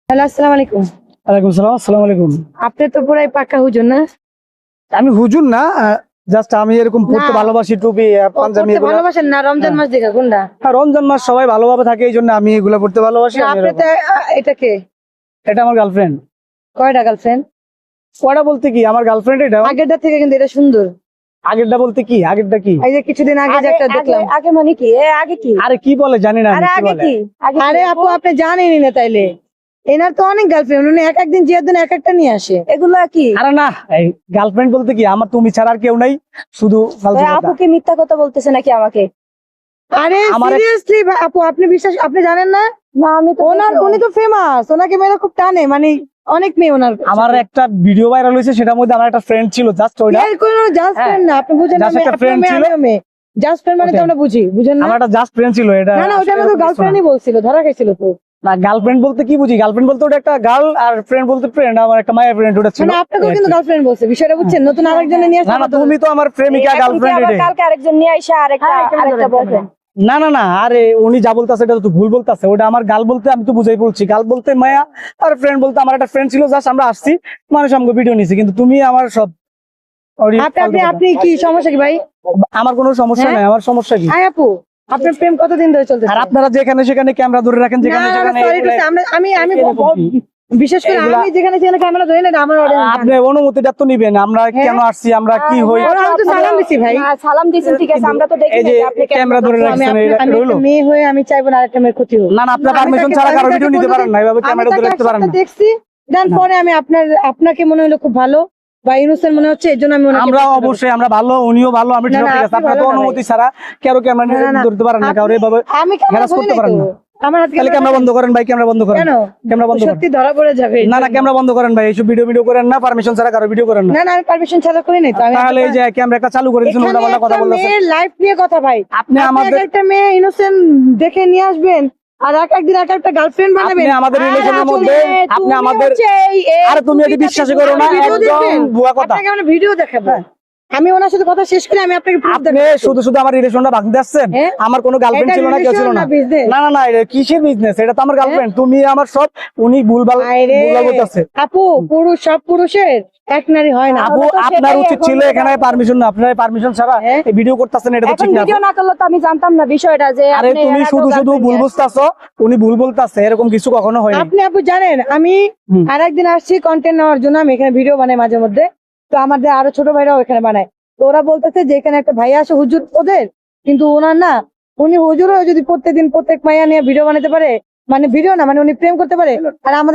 Hello, আসসালামু আলাইকুম। ওয়ালাইকুম সালাম। আসসালামু আলাইকুম। আপনি তো পুরাই পাক্কা হুজুর না? আমি হুজুর না, জাস্ট আমি এরকম পড়তে না। ভালোবাসি, টুপি পাঞ্জাবি পড়তে এগুলা। ভালোবাসেন না? রমজান হ্যাঁ। মাস দেখে কোনটা? রমজান মাস সবাই ভালোভাবে থাকে, এই জন্য আমি এগুলা পড়তে ভালোবাসি। না, আমি আপনি এরকম। তো এটা কে? এটা আমার গার্লফ্রেন্ড। কয়টা গার্লফ্রেন্ড? কয়টা বলতে কি, আমার গার্লফ্রেন্ড এটা। আগেরটা থেকে কিন্তু এটা সুন্দর। আগেরটা বলতে কি, আগেরটা কি? এই যে কিছুদিন আগে যে একটা দেখলাম। আগে মানে কি আগে কি আরে কি বলে জানি না আমি, আরে কি আগে বলে? কি আগে আরে আপু, আপনি জানেনই না তাইলে? এনার তো অনেক গার্লফ্রেন্ড, উনি এক একদিন জিয়ার দিন এক একটা নিয়ে আসে। এগুলা কি আরে না, এই গার্লফ্রেন্ড বলতে কি, আমার তুমি ছাড়া আর কেউ নাই, শুধু ফালতু ভাই, কথা। আপুকে মিথ্যা কথা বলতেছে নাকি আমাকে? আরে আমার এক- সিরিয়াসলি আপু, আপনি জানেন না? না আমি তো উনি তো ফেমাস, ওনাকে মেয়েরা খুব টানে, মানে অনেক মেয়ে ওনার। আমার একটা ভিডিও ভাইরাল হয়েছে, সেটার মধ্যে আমার একটা ফ্রেন্ড ছিল, জাস্ট ওইটা। জাস্ট হ্যাঁ। ফ্রেন্ড না, আপনি বুঝেন না? Just একটা আপনার friend মেয়ে, ছিল। আমিও মেয়ে। জাস্ট ফ্রেন্ড মানে তো Okay. আমরা বুঝি, বুঝেন না? আমার একটা জাস্ট ফ্রেন্ড ছিল, এটা না না, ওটা আমাদের গার্লফ্রেন্ডই বলছিল, ধরা খাইছিল তো। না, গার্লফ্রেন্ড বলতে কি বুঝি, গার্লফ্রেন্ড বলতে ওটা একটা গার্ল, আর ফ্রেন্ড বলতে ফ্রেন্ড, আমার একটা মায়ের ফ্রেন্ড ওটা ছিল। মানে আপনাকেও কিন্তু গার্লফ্রেন্ড বলছে, বিষয়টা বুঝছেন? নতুন আরেকজনে নিয়ে আসছে। না না, তুমি তো আমার প্রেমিকা, এখন কি গার্লফ্রেন্ড আবার এটা। কালকে আরেকজন নিয়ে আইসা আরেকটা বলবেন? না না না, আরে উনি যা বলতেছে এটা তো ভুল বলতেছে। ওটা আমার গার্ল বলতে আমি তো বুঝাই বলছি, গার্ল বলতে মায়া, আর ফ্রেন্ড বলতে আমার একটা ফ্রেন্ড ছিল, জাস্ট আমরা আসছি, মানুষ আমাকে ভিডিও নিছি, কিন্তু তুমি আমার সব আপনি কি সমস্যা কি ভাই? আমার কোনো সমস্যা হ্যাঁ? নাই, আমার সমস্যা কি? আয় আপু, আপনার প্রেম কতদিন ধরে চলতেছে? আর আপনারা যেখানে সেখানে ক্যামেরা ধরে রাখেন, যেখানে সেখানে সরি টু সে, আমি বিশেষ করে এগুলা- আমি যেখানে সেখানে ক্যামেরা ধরে না, আমার audience আপনি অনুমতিটা তো নিবেন, আমরা কেন আসছি, আমরা কি হই। ওরা আমি তো সালাম দিছি ভাই। না, সালাম দিয়েছেন ঠিক আছে, আমরা তো দেখি এই যে না যে আপনি ক্যামেরা ধরে আমি রাখছেন, এটা আমি হলো? একটা মেয়ে হয়ে আমি চাইবো না আরেকটা মেয়ের ক্ষতি হোক। না না, আপনার আমি পারমিশন তাকে- ছাড়া আমি কারো তাকে ভিডিও নিতে বলতে পারেন না, এভাবে আমি ক্যামেরা তাকে ধরে রাখতে পারেন না। একসাথে দেখছি, দেন পরে আমি আপনাকে মনে হলো খুব ভালো বা ইনোসেন্ট মনে হচ্ছে, এর জন্য আমি ওনাকে আমরা পছন্দ করি। অবশ্যই, আমরা ভালো, উনিও ভালো, আমি ঠিক না, না, আছে। আপনি আপনার ভালো তো না ভাই। অনুমতি ছাড়া কেউ ক্যামেরা না, না, ধরতে পারেন না, কারো এভাবে আমি ক্যামেরা harass ধরি করতে নাই পারেন তো। না। আমার হাত তাহলে ক্যামেরা বন্ধ করেন ভাই, ক্যামেরা বন্ধ করেন। কেন? ক্যামেরা বন্ধ করেন। সত্যি ধরা পড়ে যাবে। না না, ক্যামেরা বন্ধ করেন ভাই, এইসব ভিডিও করেন না, পারমিশন ছাড়া কারো ভিডিও করেন না। না না, আমি পারমিশন ছাড়া করি নাই তো। আমি তাহলে এই যে ক্যামেরা একটা চালু করে দিয়েছেন, এখানে উল্টা কথা একটা বলতেছেন। মেয়ের লাইফ নিয়ে কথা ভাই। আপনি আমাদের একটা মেয়ে ইনোসেন্ট দেখে নিয়ে আসবেন, আর একদিন একটা গার্লফ্রেন্ড বানাবেন। আপনি আমাদের রিলেশনের মধ্যে, আপনি আমাদের, আরে তুমি এটি বিশ্বাস করো না, একদম ভুয়া কথা। আপনাকে আমরা ভিডিও দেখাবো। আমি ওনার সাথে কথা শেষ করে আমি আপনাকে proof আপনি দেখাবো। শুধু শুধু আমার রিলেশনটা ভাঙতে আসছেন। হ্যাঁ? আমার কোনো গার্লফ্রেন্ড এটা ছিল না, কেউ ছিল relation না। না business? না না না, এটা কিসের বিজনেস? এটা তো আমার গার্লফ্রেন্ড, তুমি আমার সব। উনি ভুলভাল আরে, বলতেছে। আপু, সব পুরুষের এক নারী হয় না। আপু, আমরা তো আপনার সেটাই উচিত এখন ছিল এখানে পারমিশন না, আপনার পারমিশন ছাড়া হ্যাঁ? এই ভিডিও করতেছেন, এটা তো এখন ঠিক না। ভিডিও না করলে তো আমি জানতাম না বিষয়টা যে আরে আপনি তুমি এর আগেও শুধু শুধু girlfriend ভুল নিয়ে বুঝতেছো, উনি ভুল বলতেছে, এরকম কিছু কখনো হয়নি। আপনি আপু জানেন, আমি হুম। আর একদিন আসছি কন্টেন্ট নেওয়ার জন্য, আমি এখানে ভিডিও বানাই মাঝে মধ্যে, তো আমাদের আরো ছোট ভাইরাও এখানে বানায়। তো ওরা বলতেছে যে এখানে একটা ভাইয়া আসে হুজুর ওদের, কিন্তু ওনার না, উনি হুজুরও যদি প্রত্যেক মাইয়া নিয়ে ভিডিও বানাতে পারে, মানে ভিডিও না, মানে উনি প্রেম করতে পারে, আর আমাদের